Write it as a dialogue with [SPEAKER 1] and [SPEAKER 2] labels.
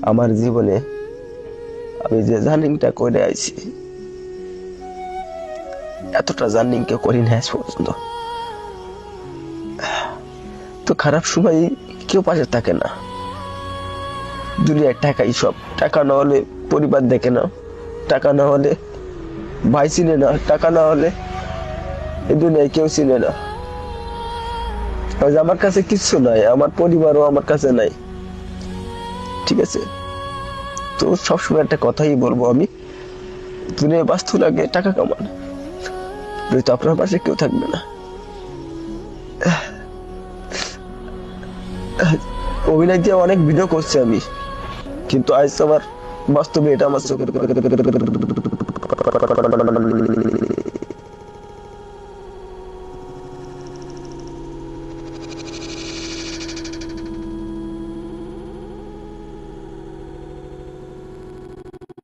[SPEAKER 1] আমার জীবনে আমি যে জার্নিংটা করে আইছি, এতটা জার্নিং কেউ করি না আজ পর্যন্ত। তো খারাপ সময় কেউ পাশে থাকে না, দুনিয়ার টাকাই সব। টাকা না হলে পরিবার দেখে না, টাকা না হলে ভাই চিনে না, টাকা না হলে এই দুনিয়ায় কেউ চিনে না। আমার কাছে কিচ্ছু নাই, আমার পরিবারও আমার কাছে নাই, ঠিক আছে? তো সবসময় একটা কথাই বলবো আমি, দুনিয়ায় বাস্তু লাগে টাকা কামান, তো আপনার পাশে কেউ থাকবে না। অভিনয় দিয়ে অনেক ভিডিও করছি আমি, কিন্তু আজ আমার বাস্তবে এটা আমার চোখের